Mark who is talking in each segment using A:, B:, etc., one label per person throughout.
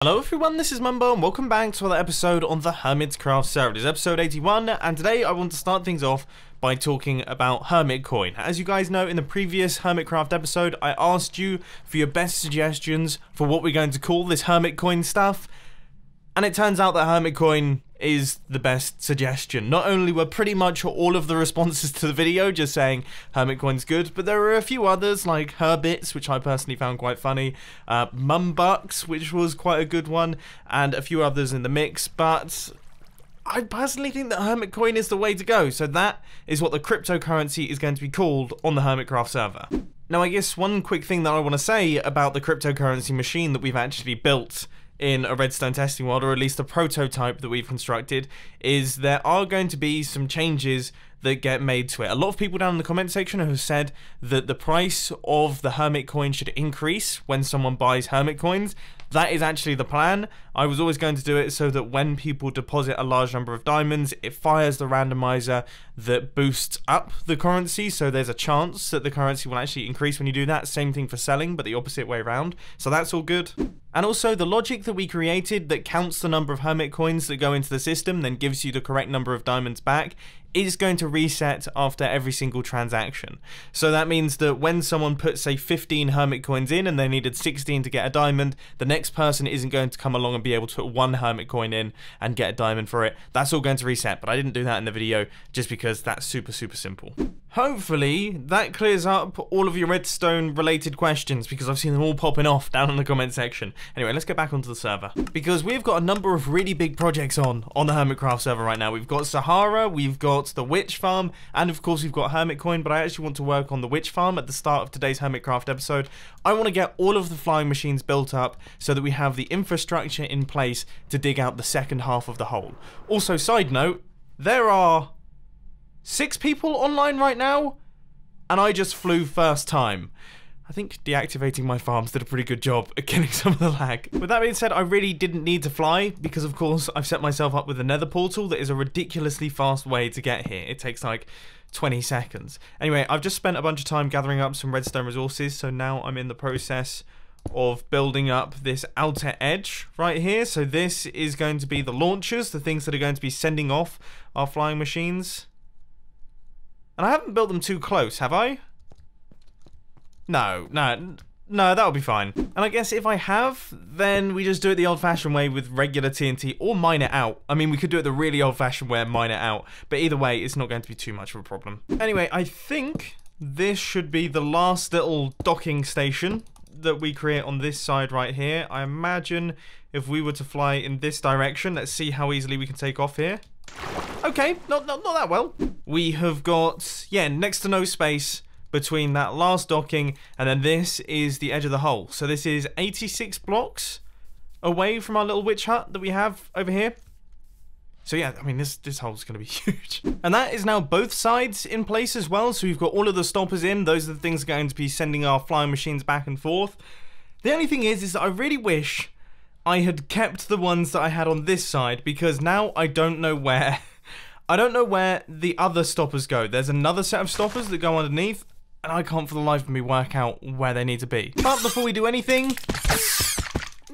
A: Hello everyone, this is Mumbo and welcome back to another episode on the Hermitcraft server. It is episode 81 and today I want to start things off by talking about Hermit Coin. As you guys know, in the previous Hermitcraft episode I asked you for your best suggestions for what we're going to call this Hermit Coin stuff, and it turns out that Hermit Coin is the best suggestion. Not only were pretty much all of the responses to the video just saying Hermit Coin's good, but there were a few others like Herbits, which I personally found quite funny, Mumbucks, which was quite a good one, and a few others in the mix, but I personally think that Hermit Coin is the way to go, so that is what the cryptocurrency is going to be called on the Hermitcraft server. Now I guess one quick thing that I want to say about the cryptocurrency machine that we've actually built in a Redstone testing world, or at least a prototype that we've constructed, is there are going to be some changes that get made to it. A lot of people down in the comment section have said that the price of the Hermit Coin should increase when someone buys Hermit Coins. That is actually the plan. I was always going to do it so that when people deposit a large number of diamonds, it fires the randomizer that boosts up the currency, so there's a chance that the currency will actually increase when you do that. Same thing for selling, but the opposite way around. So that's all good. And also the logic that we created that counts the number of Hermit Coins that go into the system, then gives you the correct number of diamonds back, is going to reset after every single transaction. So that means that when someone puts, say, 15 Hermit Coins in and they needed 16 to get a diamond, the next person isn't going to come along and be able to put one Hermit Coin in and get a diamond for it. That's all going to reset, but I didn't do that in the video just because that's super simple. Hopefully that clears up all of your Redstone related questions, because I've seen them all popping off down in the comment section. Anyway, let's get back onto the server, because we've got a number of really big projects on the Hermitcraft server right now. We've got Sahara, we've got the Witch Farm, and of course we've got Hermit Coin, but I actually want to work on the Witch Farm at the start of today's Hermitcraft episode. I want to get all of the flying machines built up so that we have the infrastructure in place to dig out the second half of the hole. Also, side note, there are 6 people online right now, and I just flew first time. I think deactivating my farms did a pretty good job at getting some of the lag. With that being said, I really didn't need to fly, because of course I've set myself up with a Nether Portal that is a ridiculously fast way to get here. It takes like 20 seconds. Anyway, I've just spent a bunch of time gathering up some redstone resources, so now I'm in the process of building up this outer edge right here. So this is going to be the launchers, the things that are going to be sending off our flying machines. And I haven't built them too close, have I? No, that'll be fine. And I guess if I have, then we just do it the old-fashioned way with regular TNT, or mine it out. I mean, we could do it the really old-fashioned way and mine it out, but either way, it's not going to be too much of a problem. Anyway, I think this should be the last little docking station that we create on this side right here. I imagine if we were to fly in this direction, let's see how easily we can take off here. Okay, not that well. We have got, yeah, next to no space between that last docking and then this is the edge of the hole. So this is 86 blocks away from our little witch hut that we have over here. So yeah, I mean, this hole's going to be huge. And that is now both sides in place as well. So we've got all of the stoppers in. Those are the things going to be sending our flying machines back and forth. The only thing is that I really wish I had kept the ones that I had on this side, because now I don't know where the other stoppers go. There's another set of stoppers that go underneath, and I can't for the life of me work out where they need to be. But before we do anything,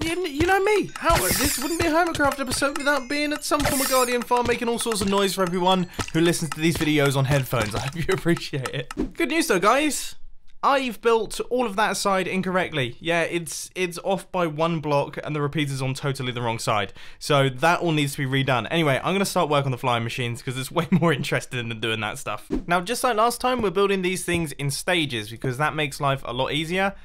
A: you know me, how this wouldn't be a Hermitcraft episode without being at some form of Guardian farm making all sorts of noise for everyone who listens to these videos on headphones. I hope you appreciate it. Good news though, guys. I've built all of that side incorrectly. Yeah, it's off by 1 block and the repeater's on totally the wrong side. So that all needs to be redone. Anyway, I'm going to start work on the flying machines because it's way more interesting than doing that stuff. Now, just like last time, we're building these things in stages because that makes life a lot easier.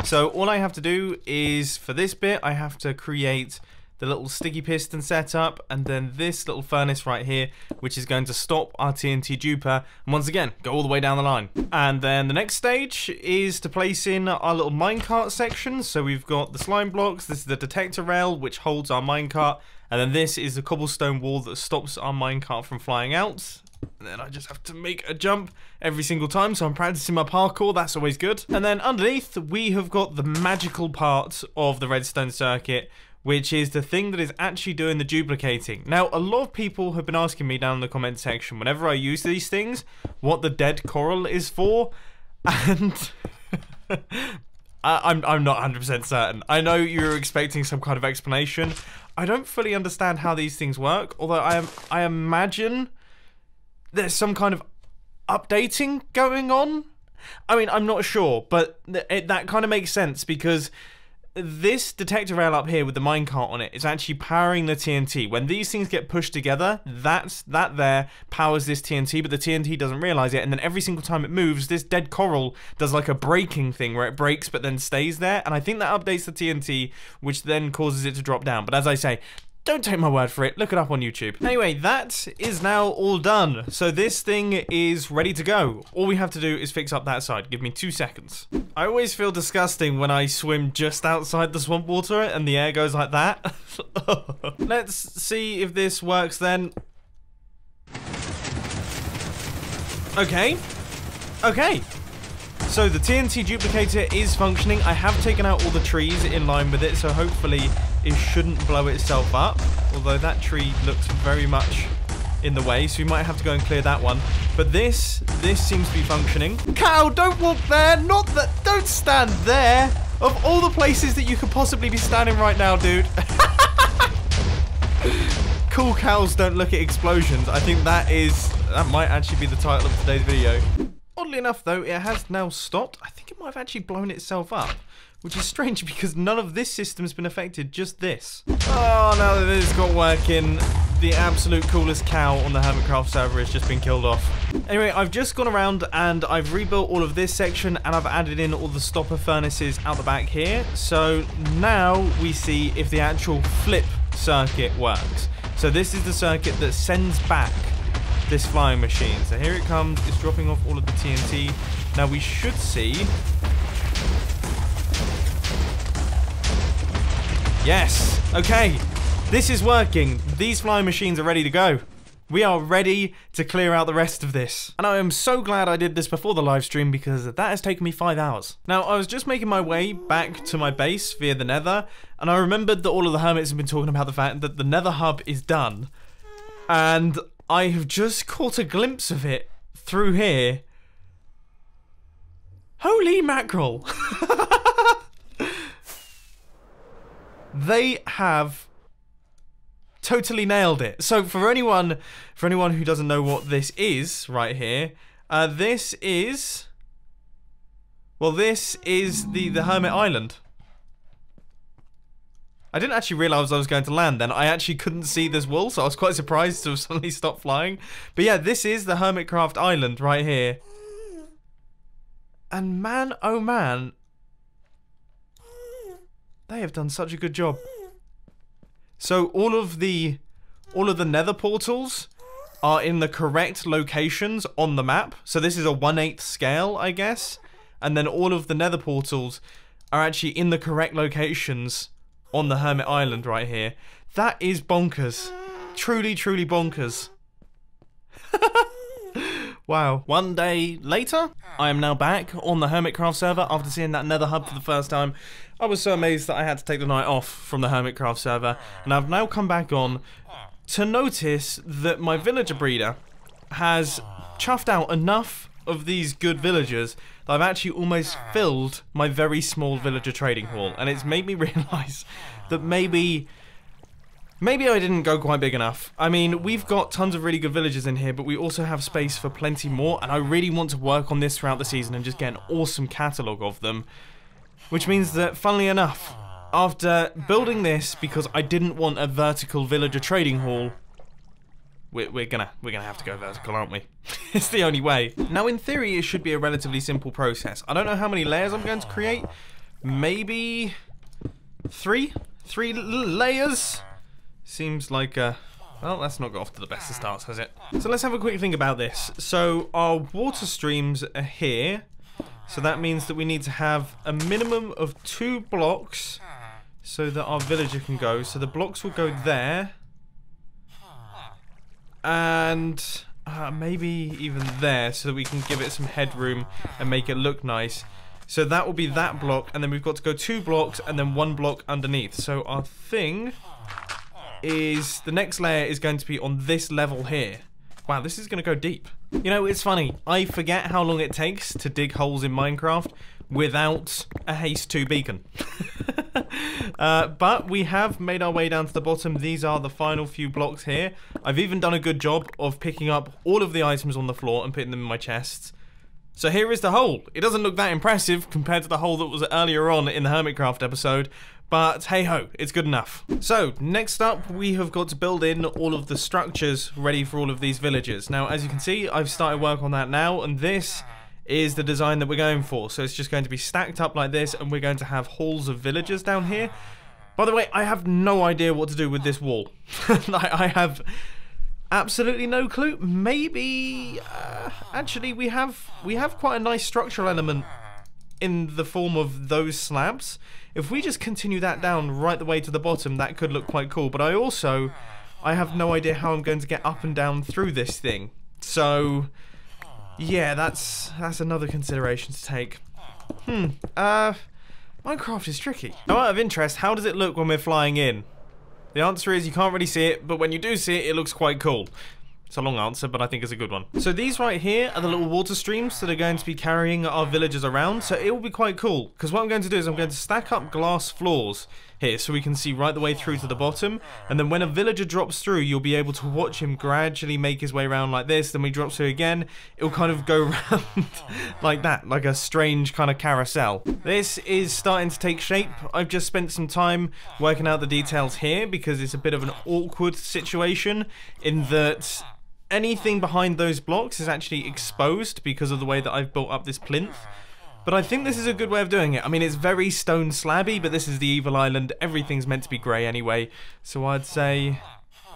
A: So all I have to do is, for this bit, I have to create the little sticky piston setup, and then this little furnace right here, which is going to stop our TNT duper, and once again, go all the way down the line. And then the next stage is to place in our little minecart section. So we've got the slime blocks, this is the detector rail, which holds our minecart, and then this is the cobblestone wall that stops our minecart from flying out. And then I just have to make a jump every single time, so I'm practicing my parkour, that's always good. And then underneath, we have got the magical part of the redstone circuit, which is the thing that is actually doing the duplicating. Now, a lot of people have been asking me down in the comment section, whenever I use these things, what the dead coral is for, and I'm not 100% certain. I know you're expecting some kind of explanation. I don't fully understand how these things work, although I imagine there's some kind of updating going on. I mean, I'm not sure, but that kind of makes sense because this detector rail up here with the minecart on it is actually powering the TNT. When these things get pushed together, that there powers this TNT, but the TNT doesn't realize it, and then every single time it moves, this dead coral does like a breaking thing where it breaks but then stays there, and I think that updates the TNT, which then causes it to drop down. But as I say, don't take my word for it, look it up on YouTube. Anyway, that is now all done. So this thing is ready to go. All we have to do is fix up that side. Give me 2 seconds. I always feel disgusting when I swim just outside the swamp water and the air goes like that. Let's see if this works then. Okay. Okay. So the TNT duplicator is functioning. I have taken out all the trees in line with it, so hopefully it shouldn't blow itself up. Although that tree looks very much in the way, so we might have to go and clear that one. But this seems to be functioning. Cow, don't walk there! Not that! Don't stand there! Of all the places that you could possibly be standing right now, dude. Cool cows don't look at explosions. I think that might actually be the title of today's video. Oddly enough, though, it has now stopped. I think it might have actually blown itself up, which is strange because none of this system's been affected, just this. Oh, now that it's got working, the absolute coolest cow on the Hermitcraft server has just been killed off. Anyway, I've just gone around and I've rebuilt all of this section and I've added in all the stopper furnaces out the back here. So now we see if the actual flip circuit works. So this is the circuit that sends back this flying machine. So here it comes, it's dropping off all of the TNT. Now we should see... Yes, okay, this is working. These flying machines are ready to go. We are ready to clear out the rest of this. And I am so glad I did this before the live stream because that has taken me 5 hours. Now, I was just making my way back to my base via the Nether, and I remembered that all of the hermits have been talking about the fact that the Nether Hub is done. And I have just caught a glimpse of it through here. Holy mackerel. They have totally nailed it. So for anyone who doesn't know what this is right here, this is the Hermit Island. I didn't actually realise I was going to land then. I actually couldn't see this wall, so I was quite surprised to have suddenly stopped flying. But yeah, this is the Hermitcraft Island right here. And man, oh man, they have done such a good job. So all of the Nether portals are in the correct locations on the map. So this is a 1/8 scale, I guess. And then all of the Nether portals are actually in the correct locations on the Hermit Island right here. That is bonkers. Truly, truly bonkers. Wow. One day later, I am now back on the Hermitcraft server after seeing that Nether Hub for the first time. I was so amazed that I had to take the night off from the Hermitcraft server, and I've now come back on to notice that my villager breeder has chuffed out enough of these good villagers that I've actually almost filled my very small villager trading hall, and it's made me realise that maybe I didn't go quite big enough. I mean, we've got tons of really good villagers in here, but we also have space for plenty more, and I really want to work on this throughout the season and just get an awesome catalogue of them. Which means that, funnily enough, after building this, because I didn't want a vertical villager trading hall, we're gonna have to go vertical, aren't we? It's the only way. Now, in theory, it should be a relatively simple process. I don't know how many layers I'm going to create. Maybe three layers. Seems like well, that's not got off to the best of starts, has it? So let's have a quick think about this. So our water streams are here. So that means that we need to have a minimum of 2 blocks so that our villager can go. So the blocks will go there. And maybe even there so that we can give it some headroom and make it look nice. So that will be that block, and then we've got to go 2 blocks and then 1 block underneath. So our thing is, the next layer is going to be on this level here. Wow, this is going to go deep. You know, it's funny. I forget how long it takes to dig holes in Minecraft without a haste 2 beacon. But we have made our way down to the bottom. These are the final few blocks here. I've even done a good job of picking up all of the items on the floor and putting them in my chests. So here is the hole. It doesn't look that impressive compared to the hole that was earlier on in the Hermitcraft episode, but hey ho, it's good enough. So next up, we have got to build in all of the structures ready for all of these villagers. Now, as you can see, I've started work on that now, and this is the design that we're going for. So it's just going to be stacked up like this, and we're going to have halls of villagers down here. By the way, I have no idea what to do with this wall. I have absolutely no clue. Maybe actually we have quite a nice structural element in the form of those slabs. If we just continue that down right the way to the bottom, that could look quite cool. But I have no idea how I'm going to get up and down through this thing. So yeah, that's another consideration to take. Minecraft is tricky. Now, out of interest, how does it look when we're flying in? The answer is you can't really see it, but when you do see it, it looks quite cool. It's a long answer, but I think it's a good one. So these right here are the little water streams that are going to be carrying our villagers around. So it will be quite cool, because what I'm going to do is I'm going to stack up glass floors here so we can see right the way through to the bottom. And then when a villager drops through, you'll be able to watch him gradually make his way around like this. Then when he drops through again, it'll kind of go around like that, like a strange kind of carousel. This is starting to take shape. I've just spent some time working out the details here because it's a bit of an awkward situation in that anything behind those blocks is actually exposed because of the way that I've built up this plinth. But I think this is a good way of doing it. I mean, it's very stone slabby, but this is the evil island. Everything's meant to be grey anyway. So I'd say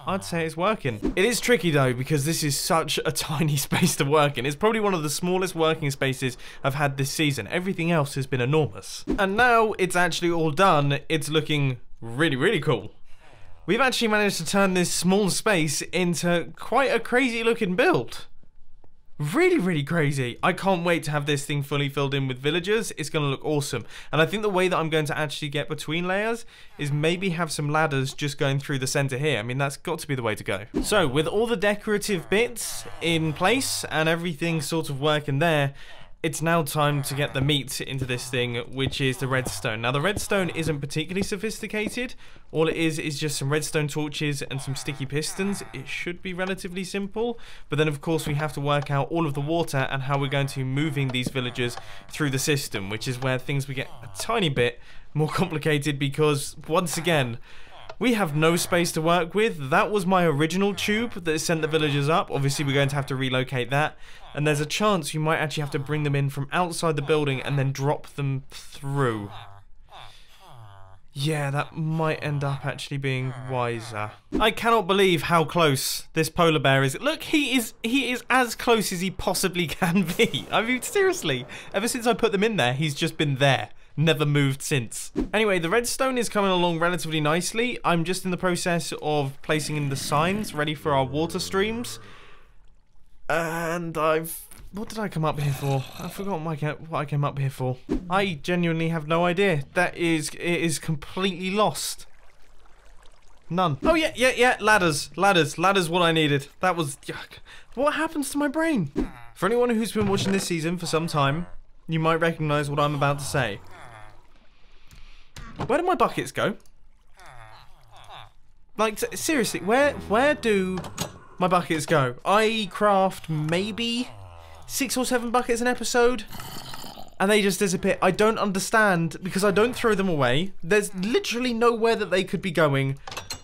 A: it's working. It is tricky though, because this is such a tiny space to work in. It's probably one of the smallest working spaces I've had this season. Everything else has been enormous. And now it's actually all done. It's looking really, really cool. We've actually managed to turn this small space into quite a crazy looking build. Really, really crazy. I can't wait to have this thing fully filled in with villagers. It's going to look awesome. And I think the way that I'm going to actually get between layers is maybe have some ladders just going through the center here. I mean, that's got to be the way to go. So with all the decorative bits in place and everything sort of working there, it's now time to get the meat into this thing, which is the redstone. Now, the redstone isn't particularly sophisticated. All it is just some redstone torches and some sticky pistons. It should be relatively simple. But then, of course, we have to work out all of the water and how we're going to be moving these villagers through the system, which is where things will get a tiny bit more complicated because, once again, we have no space to work with. That was my original tube that sent the villagers up. Obviously, we're going to have to relocate that. And there's a chance you might actually have to bring them in from outside the building and then drop them through. Yeah, that might end up actually being wiser. I cannot believe how close this polar bear is. Look, he is as close as he possibly can be. I mean, seriously, ever since I put them in there, he's just been there. Never moved since. Anyway, the redstone is coming along relatively nicely. I'm just in the process of placing in the signs ready for our water streams. And what did I come up here for? I forgot what I came up here for. I genuinely have no idea. It is completely lost. None. Oh yeah, ladders what I needed. That was, yuck. What happens to my brain? For anyone who's been watching this season for some time, you might recognize what I'm about to say. Where do my buckets go? Like, seriously, where do my buckets go? I craft maybe 6 or 7 buckets an episode, and they just disappear. I don't understand, because I don't throw them away. There's literally nowhere that they could be going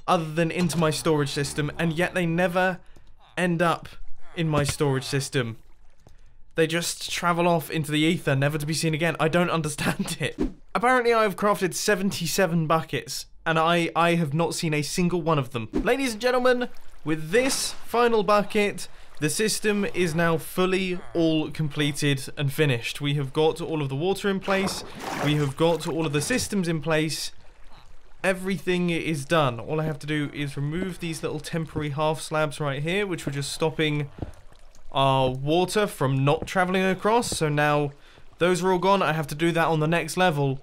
A: other than into my storage system, and yet they never end up in my storage system. They just travel off into the ether, never to be seen again. I don't understand it. Apparently I have crafted 77 buckets, and I have not seen a single one of them. Ladies and gentlemen, with this final bucket, the system is now fully all completed and finished. We have got all of the water in place. We have got all of the systems in place. Everything is done. All I have to do is remove these little temporary half slabs right here, which were just stopping our water from not traveling across. So now those are all gone. I have to do that on the next level.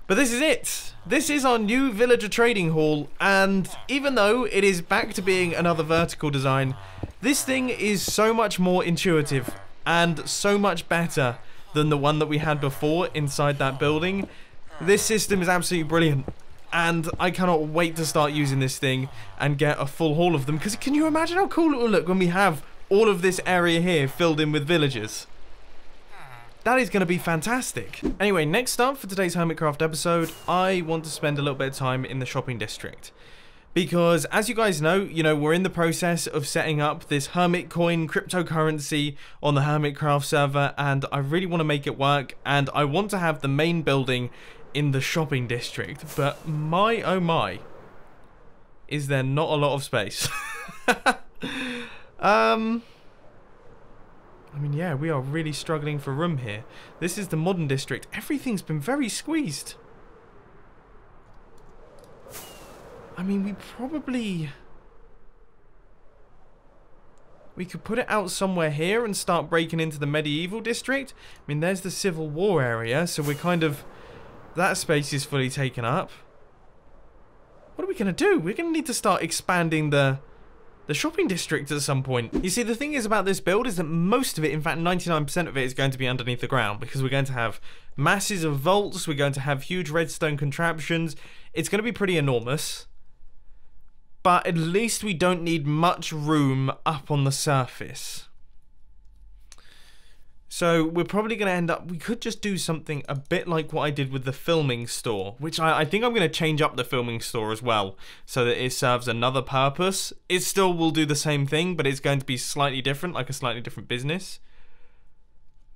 A: But this is it. This is our new villager trading hall, and even though it is back to being another vertical design, this thing is so much more intuitive and so much better than the one that we had before inside that building. This system is absolutely brilliant, and I cannot wait to start using this thing and get a full haul of them, because can you imagine how cool it will look when we have all of this area here filled in with villagers? That is going to be fantastic. Anyway, next up for today's Hermitcraft episode, I want to spend a little bit of time in the shopping district. Because, as you guys know, we're in the process of setting up this Hermit coin cryptocurrency on the Hermitcraft server, and I really want to make it work, and I want to have the main building in the shopping district. But my oh my, is there not a lot of space? I mean, yeah, we are really struggling for room here. This is the modern district. Everything's been very squeezed. I mean, we could put it out somewhere here and start breaking into the medieval district. I mean, there's the Civil War area, so we're kind of... that space is fully taken up. What are we going to do? We're going to need to start expanding the shopping district at some point. You see, the thing is about this build is that most of it, in fact 99% of it, is going to be underneath the ground, because we're going to have masses of vaults, we're going to have huge redstone contraptions. It's going to be pretty enormous. But at least we don't need much room up on the surface. So we're probably going to end up... we could just do something a bit like what I did with the filming store, which I think I'm going to change up the filming store as well, so that it serves another purpose. It still will do the same thing, but it's going to be slightly different, like a slightly different business.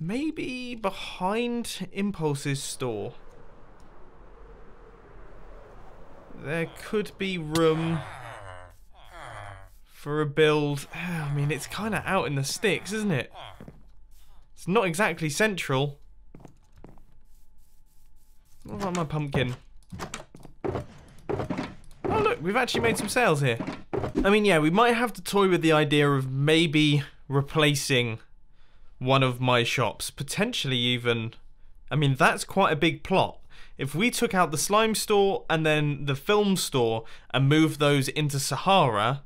A: Maybe behind Impulse's store. There could be room for a build. I mean, it's kind of out in the sticks, isn't it? It's not exactly central. What about my pumpkin? Oh look, we've actually made some sales here. I mean, yeah, we might have to toy with the idea of maybe replacing one of my shops. Potentially even... I mean, that's quite a big plot. If we took out the slime store and then the film store and moved those into Sahara,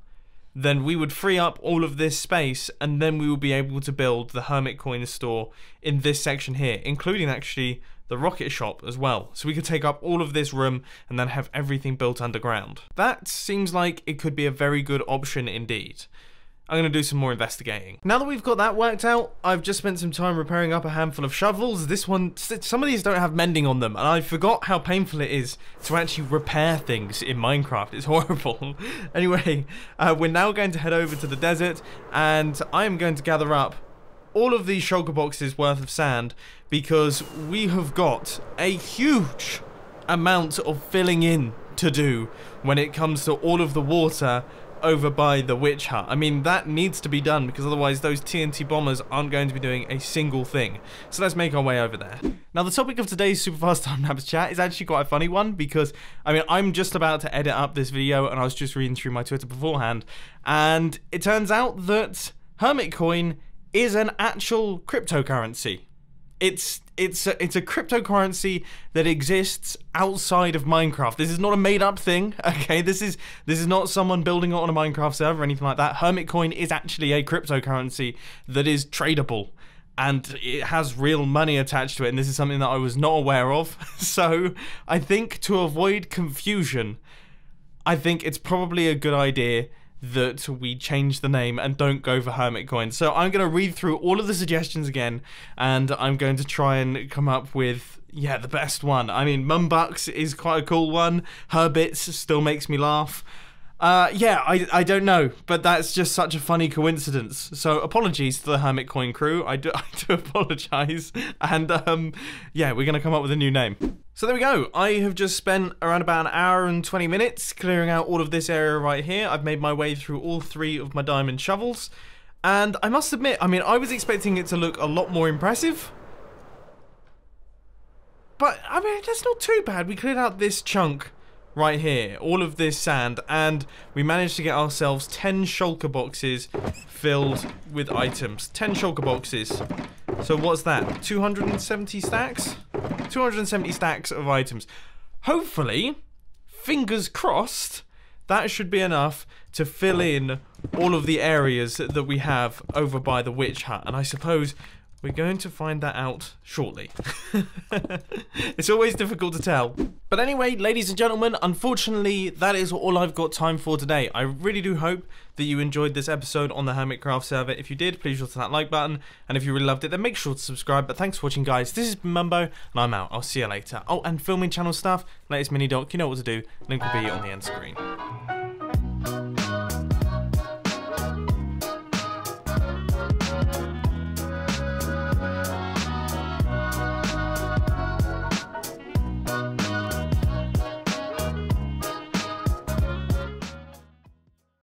A: then we would free up all of this space, and then we will be able to build the Hermit coin store in this section here, including actually the rocket shop as well. So we could take up all of this room and then have everything built underground. That seems like it could be a very good option indeed. I'm going to do some more investigating. Now that we've got that worked out, I've just spent some time repairing up a handful of shovels. This one, some of these don't have mending on them, and I forgot how painful it is to actually repair things in Minecraft. It's horrible. Anyway, we're now going to head over to the desert, and I am going to gather up all of these shulker boxes worth of sand, because we have got a huge amount of filling in to do when it comes to all of the water over by the witch hut. I mean, that needs to be done, because otherwise those TNT bombers aren't going to be doing a single thing. So let's make our way over there. Now, the topic of today's super fast Timelapse chat is actually quite a funny one, because I mean, I'm just about to edit up this video and I was just reading through my Twitter beforehand, and it turns out that Hermit coin is an actual cryptocurrency. It's a cryptocurrency that exists outside of Minecraft. This is not a made-up thing, okay? This is not someone building it on a Minecraft server or anything like that. Hermit coin is actually a cryptocurrency that is tradable, and it has real money attached to it, and this is something that I was not aware of. So I think, to avoid confusion, I think it's probably a good idea that we change the name and don't go for Hermit coin. So I'm going to read through all of the suggestions again, and I'm going to try and come up with, yeah, the best one. I mean, Mumbucks is quite a cool one. Herbits still makes me laugh. Yeah, I don't know, but that's just such a funny coincidence. So apologies to the Hermit coin crew. I do apologize. And yeah, we're going to come up with a new name. So there we go. I have just spent around about an hour and 20 minutes clearing out all of this area right here. I've made my way through all 3 of my diamond shovels. And I must admit, I mean, I was expecting it to look a lot more impressive. But, I mean, that's not too bad. We cleared out this chunk right here, all of this sand, and we managed to get ourselves 10 shulker boxes filled with items. 10 shulker boxes. So what's that? 270 stacks? 270 stacks of items. Hopefully, fingers crossed, that should be enough to fill in all of the areas that we have over by the witch hut. And I suppose We're going to find that out shortly. It's always difficult to tell. But anyway, ladies and gentlemen, unfortunately, that is all I've got time for today. I really do hope that you enjoyed this episode on the Hermitcraft server. If you did, please hit that like button. And if you really loved it, then make sure to subscribe. But thanks for watching, guys. This has been Mumbo, and I'm out. I'll see you later. Oh, and filming channel stuff, latest mini doc, you know what to do. Link will be on the end screen.